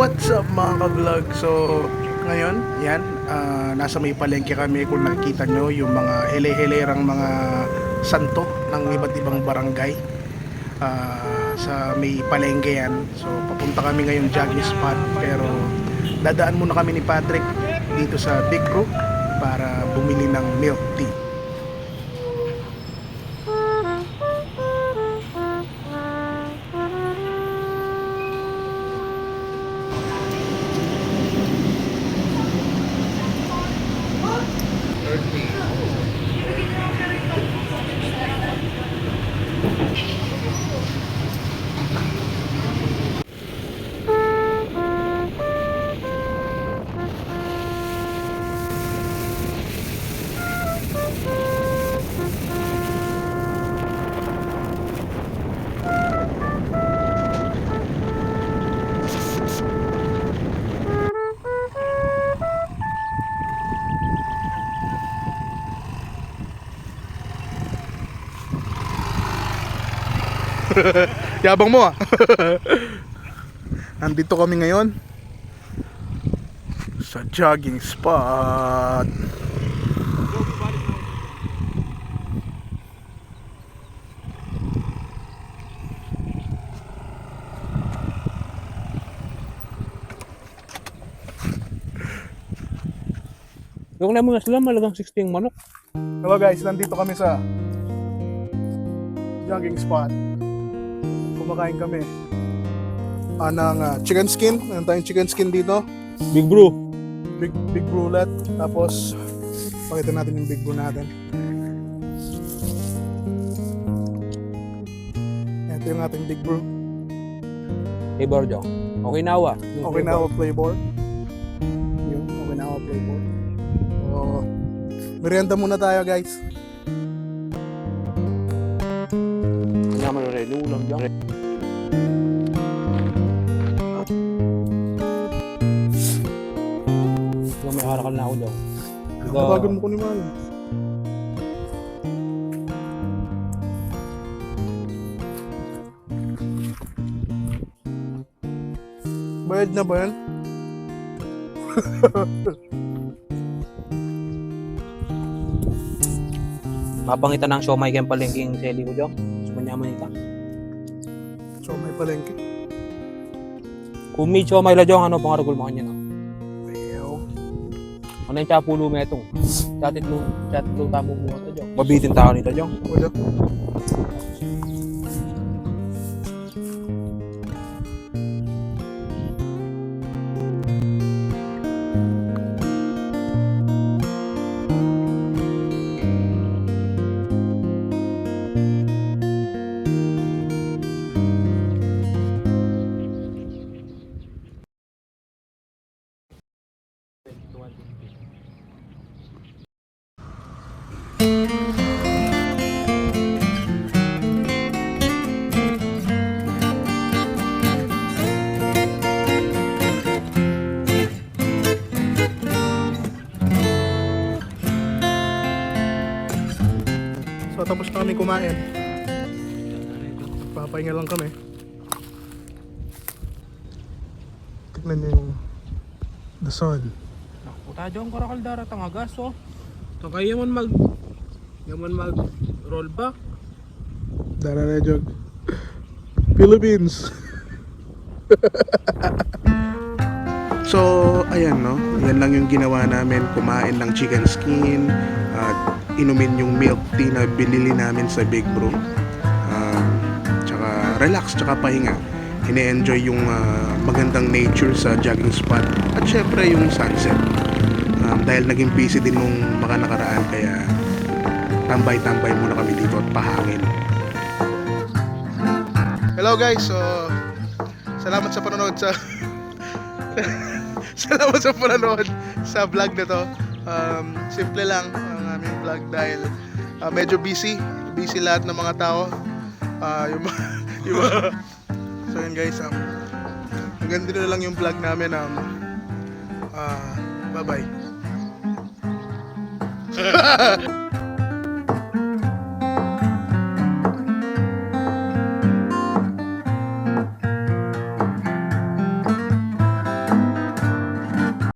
What's up mga ka-vlog? So ngayon, yan, nasa may palengke kami. Kung nakikita nyo yung mga hele-helerang mga santo ng iba't ibang barangay, sa may palengke yan. So papunta kami ngayon jogging spot, pero dadaan muna kami ni Patrick dito sa Big Brew para bumili ng milk tea. Yabang mo ah. Nandito kami ngayon sa jogging spot. Yung na mga sila malagang 60 yung manok. Hello guys, nandito kami sa jogging spot. Kumakain kami ng chicken skin. Meron tayong chicken skin dito. Big Brew. Big brulette. Tapos pakita natin yung big brew natin. Ito yung ating big brew. Flavor dyan. Okinawa. Okinawa flavor. Yung Okinawa flavor. So, merienda muna tayo guys. Naman rin. Ulam dyan. May harakal na ako daw. Tawagan mo ko ni Mano. Bayad na ba yan? Mapangitan ng siomay kayang palengking seli ko dyan. Mas manyaman ita. So may palengke. Kung may siomay la dyan, ano pang aragol mo kanya na? Ayaw. Ano yung chapulo mo itong? Chatit lo tamo mo ito dyan. Mabitin tao nito dyan. Wala. So tapos na kami kumain. Papahinga lang kami. Tignan niyo yung the sun. Puta dyan karakal daratang agas oh. So kaya yaman mag roll back. Dara na jog. Philippines. So ayan no, yan lang yung ginawa namin. Kumain ng chicken skin at inumin yung milk tea na binili namin sa Big Brew. Tsaka relax, tsaka pahinga. Ine-enjoy yung magandang nature sa jogging spot. At syempre yung sunset. Dahil naging busy din nung mga nakaraan, kaya tambay-tambay muna kami dito at pahangin. Hello guys, so salamat sa panonood sa salamat sa panonood sa vlog na to. Simple lang ang aming vlog dahil medyo busy lahat ng mga tao. Yung so yun guys, hanggang dito na lang yung vlog namin. Bye bye.